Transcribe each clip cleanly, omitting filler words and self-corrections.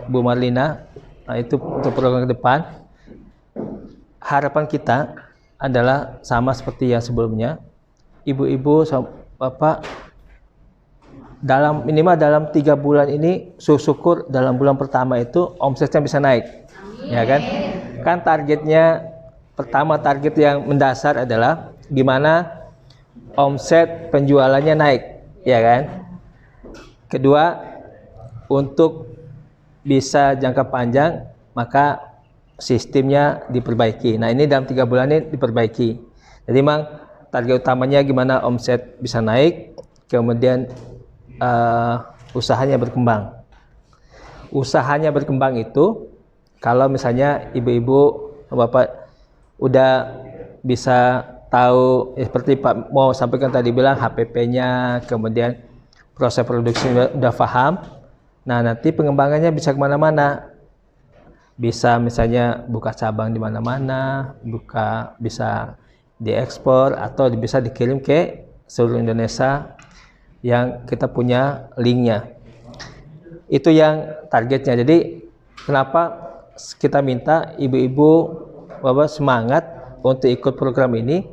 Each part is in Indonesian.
Bu Marlina. Nah, itu untuk program ke depan. Harapan kita adalah sama seperti yang sebelumnya. Ibu-ibu, bapak, minimal dalam 3 bulan ini syukur dalam bulan pertama itu omsetnya bisa naik. Amin. Ya kan? Kan targetnya pertama, target yang mendasar adalah gimana omset penjualannya naik, ya kan? Kedua, untuk bisa jangka panjang maka sistemnya diperbaiki. Nah, ini dalam 3 bulan ini diperbaiki. Jadi memang target utamanya gimana omset bisa naik, kemudian usahanya berkembang. Usahanya berkembang itu kalau misalnya ibu-ibu, bapak udah bisa tahu seperti Pak mau sampaikan tadi bilang HPP-nya, kemudian proses produksi udah paham. Nah, nanti pengembangannya bisa kemana-mana. Bisa misalnya buka cabang di mana-mana, bisa diekspor atau bisa dikirim ke seluruh Indonesia yang kita punya linknya. Itu yang targetnya. Jadi kenapa kita minta ibu-ibu bapak semangat untuk ikut program ini,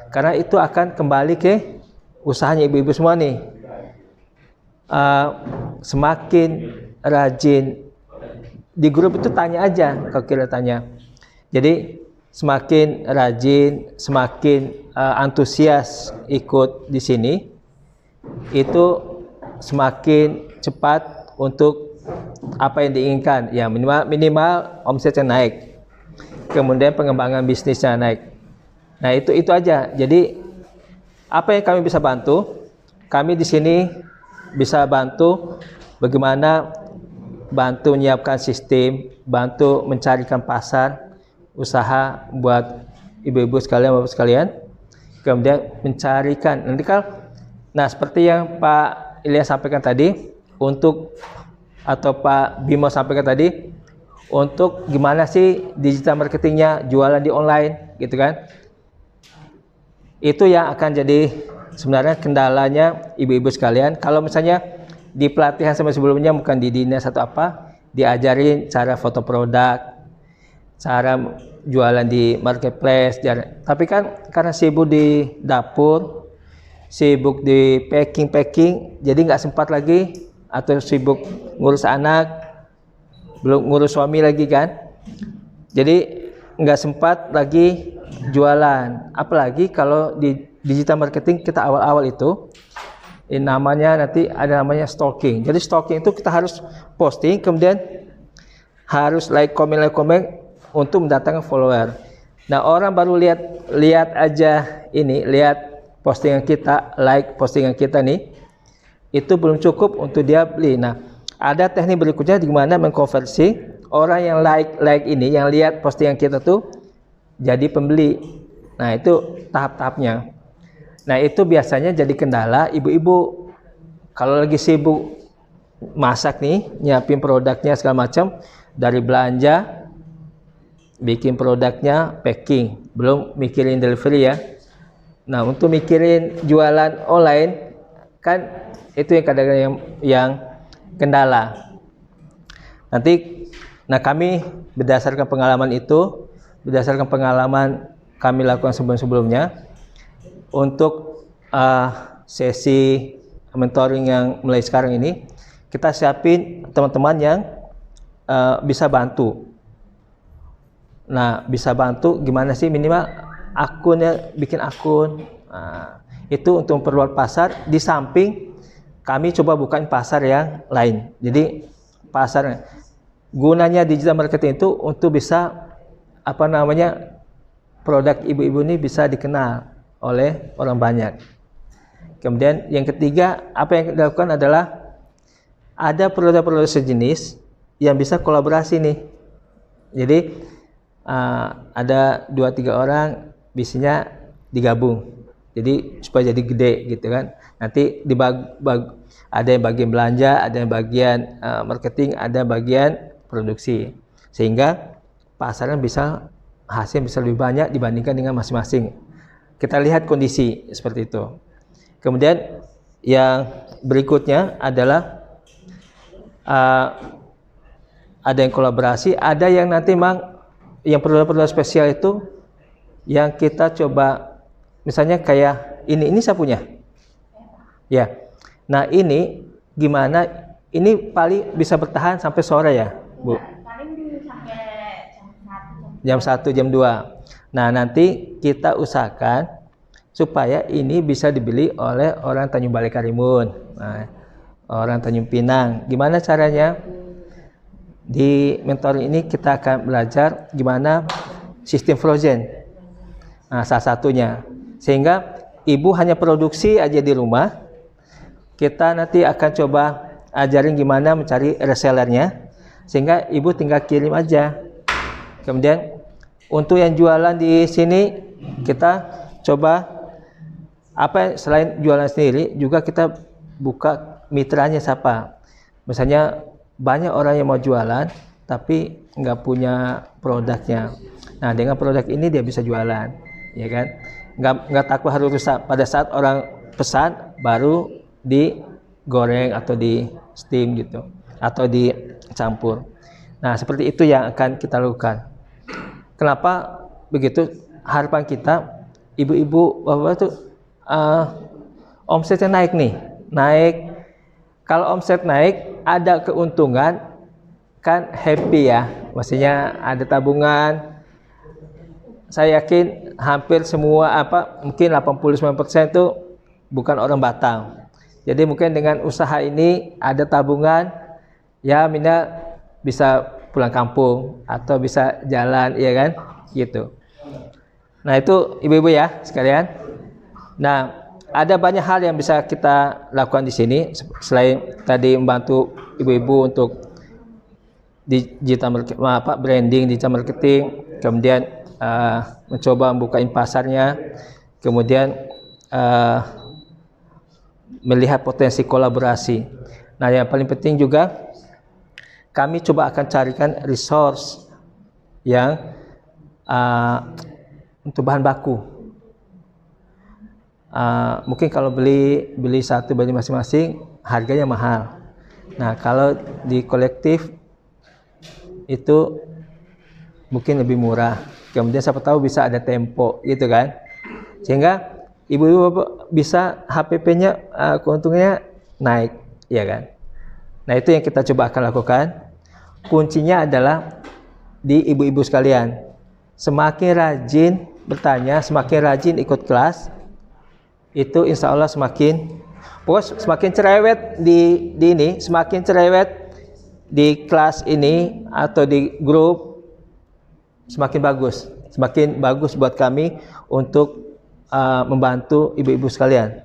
karena itu akan kembali ke usahanya ibu-ibu semua nih. Semakin rajin di grup itu tanya aja kalau kira tanya. Jadi semakin rajin, semakin antusias ikut di sini, itu semakin cepat untuk apa yang diinginkan. Ya minimal omsetnya naik, kemudian pengembangan bisnisnya naik. Nah itu aja. Jadi apa yang kami bisa bantu, kami di sini bisa bantu bagaimana bantu menyiapkan sistem, bantu mencarikan pasar usaha buat ibu-ibu sekalian, bapak sekalian, kemudian mencarikan nanti nah seperti yang Pak Ilyas sampaikan tadi, atau Pak Bimo sampaikan tadi, untuk gimana sih digital marketingnya, jualan di online gitu kan, itu yang akan jadi sebenarnya kendalanya ibu-ibu sekalian. Kalau misalnya di pelatihan sama sebelumnya, bukan di dinas atau apa, diajarin cara foto produk, cara jualan di marketplace, tapi kan karena sibuk di dapur, sibuk di packing, jadi nggak sempat lagi, atau sibuk ngurus anak, belum ngurus suami lagi kan, jadi nggak sempat lagi jualan. Apalagi kalau di digital marketing kita awal-awal itu namanya nanti ada namanya stalking. Jadi stalking itu kita harus posting, kemudian harus like, komen untuk mendatangkan follower. Nah, orang baru lihat aja ini, lihat postingan kita, like postingan kita nih, itu belum cukup untuk dia beli. Nah, ada teknik berikutnya di mana mengkonversi orang yang like ini, yang lihat postingan kita tuh jadi pembeli. Nah, itu tahap-tahapnya. Nah, itu biasanya jadi kendala ibu-ibu kalau lagi sibuk masak nih, nyiapin produknya segala macam, dari belanja, bikin produknya, packing, belum mikirin delivery ya. Nah, untuk mikirin jualan online kan itu yang kadang-kadang yang kendala. Nah kami berdasarkan pengalaman itu, berdasarkan pengalaman kami lakukan sebelum-sebelumnya, untuk sesi mentoring yang mulai sekarang ini, kita siapin teman-teman yang bisa bantu. Nah, bisa bantu gimana sih, minimal akunnya, bikin akun. Nah, itu untuk memperluas pasar. Di samping kami coba bukain pasar yang lain. Jadi pasar gunanya digital marketing itu untuk bisa produk ibu-ibu ini bisa dikenal oleh orang banyak. Kemudian yang ketiga, apa yang dilakukan adalah ada produk-produk sejenis yang bisa kolaborasi nih. Jadi ada 2-3 orang bisnisnya digabung, jadi supaya jadi gede gitu kan. Nanti ada yang bagian belanja, ada yang bagian marketing, ada bagian produksi, sehingga pasarnya hasil bisa lebih banyak dibandingkan dengan masing-masing. Kita lihat kondisi seperti itu. Kemudian yang berikutnya adalah ada yang kolaborasi, ada yang nanti memang yang produk-produk spesial itu yang kita coba, misalnya kayak ini saya punya. Ya. Nah, ini gimana? Ini paling bisa bertahan sampai sore ya, Bu? Paling sampai jam 1, jam 2. Nah, nanti kita usahakan supaya ini bisa dibeli oleh orang Tanjung Balai Karimun. Nah, orang Tanjung Pinang. Gimana caranya? Di mentor ini kita akan belajar gimana sistem frozen. Nah, salah satunya. Sehingga ibu hanya produksi aja di rumah. Kita nanti akan coba ajarin gimana mencari resellernya, sehingga ibu tinggal kirim aja. Kemudian untuk yang jualan di sini kita coba selain jualan sendiri juga kita buka mitranya siapa. Misalnya banyak orang yang mau jualan tapi nggak punya produknya. Nah, dengan produk ini dia bisa jualan, ya kan? Nggak takut harus rusak. Pada saat orang pesan baru digoreng atau di steam gitu, atau dicampur. Nah, seperti itu yang akan kita lakukan. Kenapa begitu? Harapan kita ibu-ibu bapak itu omsetnya naik nih, naik. Kalau omset naik ada keuntungan kan happy ya, maksudnya ada tabungan. Saya yakin hampir semua mungkin 89% itu bukan orang Batam. Jadi mungkin dengan usaha ini ada tabungan, ya Mina bisa pulang kampung atau bisa jalan, ya kan? Gitu. Nah, itu ibu-ibu ya sekalian. Nah, ada banyak hal yang bisa kita lakukan di sini selain tadi membantu ibu-ibu untuk digital branding, digital marketing, kemudian mencoba membukain pasarnya, kemudian melihat potensi kolaborasi. Nah, yang paling penting juga kami coba akan carikan resource yang untuk bahan baku. Mungkin kalau beli satu baju masing-masing harganya mahal. Nah, kalau di kolektif itu mungkin lebih murah. Kemudian siapa tahu bisa ada tempo gitu kan. Sehingga ibu-ibu bisa HPP-nya keuntungannya naik, ya kan? Nah, itu yang kita coba akan lakukan. Kuncinya adalah di ibu-ibu sekalian. Semakin rajin bertanya, semakin rajin ikut kelas, itu insya Allah semakin cerewet di ini, semakin cerewet di kelas ini atau di grup, semakin bagus buat kami untuk membantu ibu-ibu sekalian.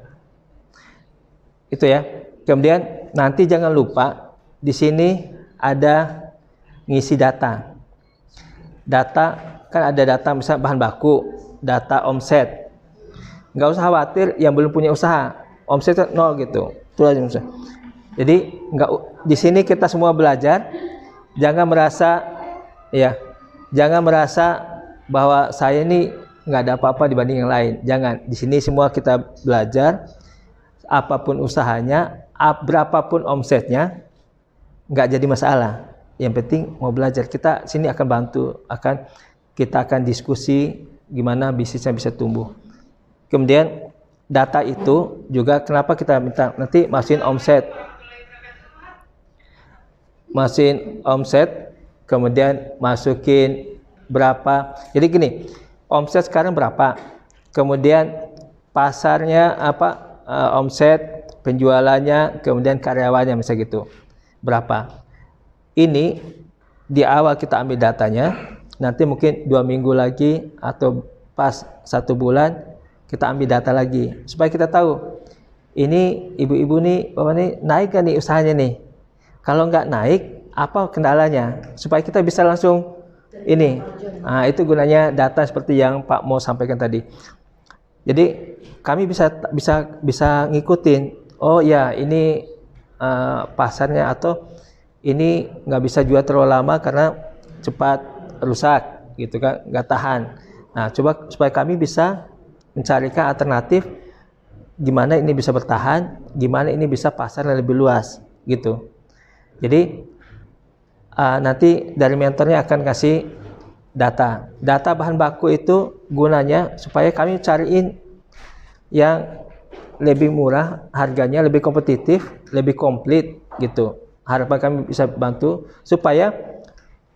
Itu ya. Kemudian nanti jangan lupa di sini ada ngisi data. Data kan ada data misalnya bahan baku, data omset. Nggak usah khawatir yang belum punya usaha, omsetnya 0 gitu. Itu aja misalnya. Jadi di sini kita semua belajar. Jangan merasa bahwa saya ini nggak ada apa-apa dibanding yang lain. Jangan. Di sini semua kita belajar. Apapun usahanya, berapapun omsetnya, nggak jadi masalah. Yang penting mau belajar. Kita sini akan bantu, kita akan diskusi gimana bisnisnya bisa tumbuh. Kemudian data itu juga kenapa kita minta nanti masukin omset, kemudian masukin berapa. Jadi gini, omset sekarang berapa, kemudian pasarnya omset, penjualannya, kemudian karyawannya misalnya gitu berapa. Ini di awal kita ambil datanya, nanti mungkin 2 minggu lagi atau pas 1 bulan kita ambil data lagi supaya kita tahu ini ibu-ibu nih bapak nih naik kan nih usahanya nih. Kalau nggak naik apa kendalanya supaya kita bisa langsung ini. Nah, itu gunanya data seperti yang Pak Mo sampaikan tadi. Jadi kami bisa ngikutin. Oh ya, ini pasarnya atau ini nggak bisa jual terlalu lama karena cepat rusak, gitu kan, nggak tahan. Nah, coba supaya kami bisa mencarikan alternatif gimana ini bisa bertahan, gimana ini bisa pasar yang lebih luas, gitu. Jadi nanti dari mentornya akan kasih data. Data bahan baku itu gunanya supaya kami cariin yang lebih murah, harganya lebih kompetitif, lebih komplit gitu. Harapan kami bisa bantu supaya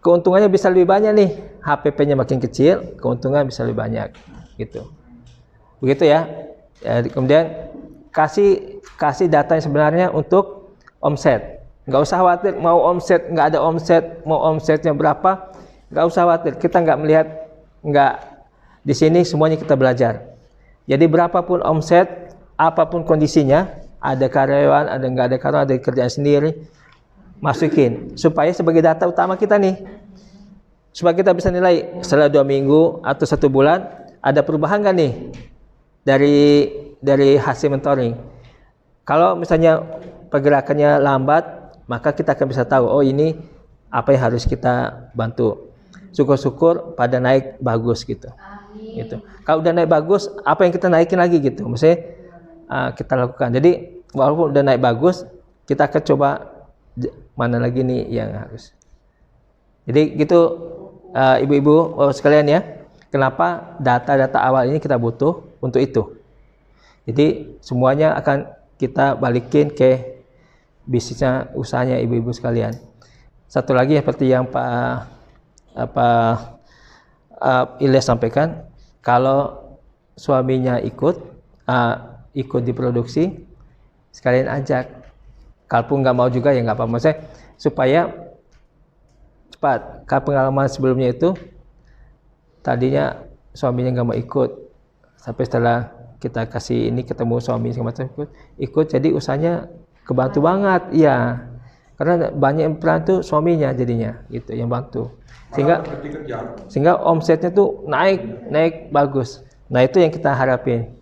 keuntungannya bisa lebih banyak nih. HPP-nya makin kecil, keuntungan bisa lebih banyak gitu. Begitu ya. Kemudian kasih data yang sebenarnya untuk omset. Nggak usah khawatir mau omset, nggak ada omset, mau omsetnya berapa, nggak usah khawatir. Kita nggak melihat, nggak di sini semuanya kita belajar. Jadi berapapun omset, apapun kondisinya, ada karyawan, ada nggak ada karyawan, ada kerjaan sendiri, masukin supaya sebagai data utama kita nih, supaya kita bisa nilai setelah 2 minggu atau 1 bulan ada perubahan nggak nih dari hasil mentoring. Kalau misalnya pergerakannya lambat, maka kita akan bisa tahu, oh ini apa yang harus kita bantu. Syukur-syukur pada naik bagus gitu. Gitu. Kalau udah naik bagus, apa yang kita naikin lagi gitu. Maksudnya kita lakukan. Jadi walaupun udah naik bagus, kita akan coba mana lagi nih yang harus. Jadi gitu ibu-ibu sekalian ya. Kenapa data-data awal ini kita butuh untuk itu. Jadi semuanya akan kita balikin ke bisnisnya, usahanya ibu-ibu sekalian. Satu lagi seperti yang Pak Ilyas sampaikan, kalau suaminya ikut diproduksi, sekalian ajak. Kalaupun nggak mau juga ya nggak apa-apa. Maksudnya supaya cepat. Kalau pengalaman sebelumnya itu tadinya suaminya nggak mau ikut, sampai setelah kita kasih ini ketemu suami ikut, jadi usahanya kebantu banget, iya. Karena banyak yang peran tuh suaminya jadinya, gitu yang bantu. Sehingga omsetnya tuh naik bagus. Nah itu yang kita harapin.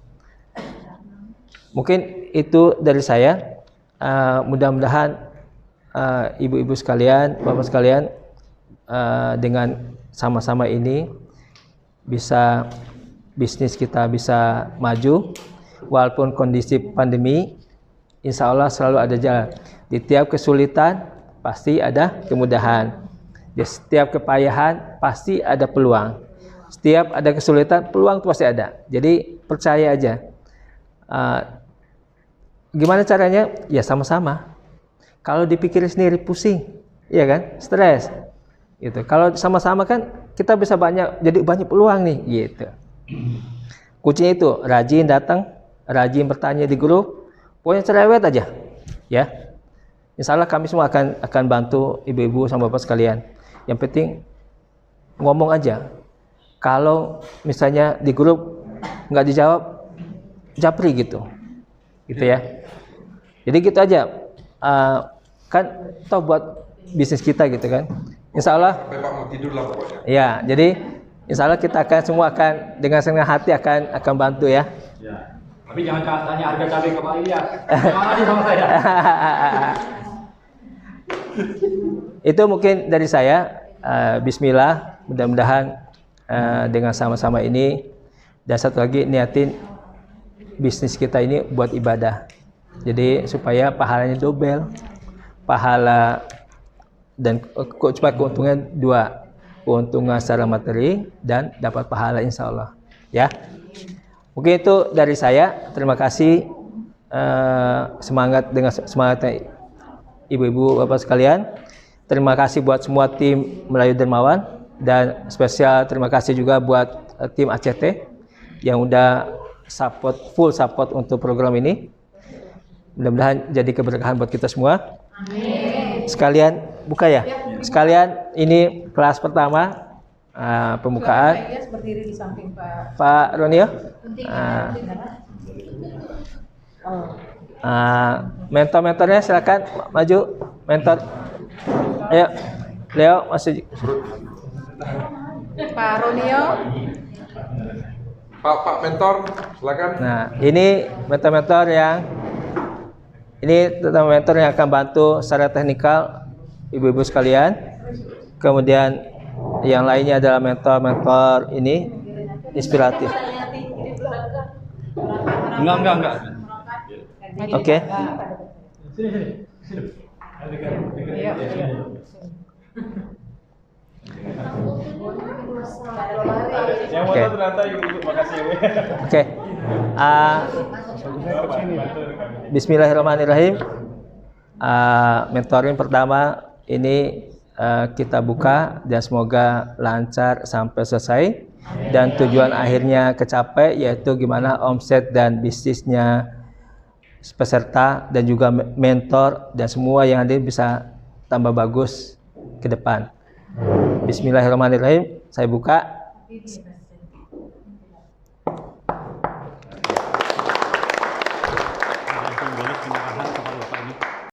Mungkin itu dari saya. Mudah-mudahan ibu-ibu sekalian, bapak sekalian, dengan sama-sama ini bisa bisnis kita bisa maju walaupun kondisi pandemi. Insya Allah selalu ada jalan. Di tiap kesulitan pasti ada kemudahan. Di setiap kepayahan pasti ada peluang. Setiap ada kesulitan, peluang itu pasti ada. Jadi percaya aja. Gimana caranya? Ya sama-sama. Kalau dipikir sendiri pusing, iya kan? Stres. Gitu. Kalau sama-sama kan kita bisa jadi banyak peluang nih. Gitu. Kuncinya itu rajin datang, rajin bertanya di grup. Pokoknya cerewet aja, ya. Insya Allah kami semua akan bantu ibu-ibu sama bapak sekalian. Yang penting ngomong aja. Kalau misalnya di grup nggak dijawab, japri gitu ya. Jadi gitu aja. Kan toh buat bisnis kita gitu kan. Insya Allah. Ya, jadi insya Allah kita semua akan dengan senang hati akan bantu ya. Tapi jangan tanya harga cabai ke Pak Ilyas. Jangan aja sama saya. Itu mungkin dari saya. Bismillah, mudah-mudahan dengan sama-sama ini. Dan satu lagi, niatin bisnis kita ini buat ibadah. Jadi supaya pahalanya double. Pahala dan cepat keuntungan 2. Keuntungan secara materi dan dapat pahala insya Allah. Ya. Mungkin itu dari saya. Terima kasih. Semangat dengan semangatnya ibu-ibu bapak sekalian. Terima kasih buat semua tim Melayu Dermawan, dan spesial terima kasih juga buat tim ACT yang udah full support untuk program ini. Mudah-mudahan jadi keberkahan buat kita semua. Amin. Sekalian buka ya. Sekalian ini kelas pertama. Pembukaan. Berdiri di samping Pak Ronio. Mentor-mentornya silakan maju. Mentor. Ayo, Leo masuk. Pak Ronio. Pak mentor, silakan. Nah, ini mentor-mentor yang akan bantu secara teknikal ibu-ibu sekalian. Kemudian yang lainnya adalah mentor-mentor ini inspiratif. Enggak. Oke. Sini. Yang Oke. foto ternyata ibu, makasih ya. Oke. Bismillahirrahmanirrahim. Mentoring pertama ini kita buka dan semoga lancar sampai selesai dan tujuan akhirnya kecapai, yaitu gimana omset dan bisnisnya peserta dan juga mentor dan semua yang hadir bisa tambah bagus ke depan. Bismillahirrahmanirrahim. Saya buka.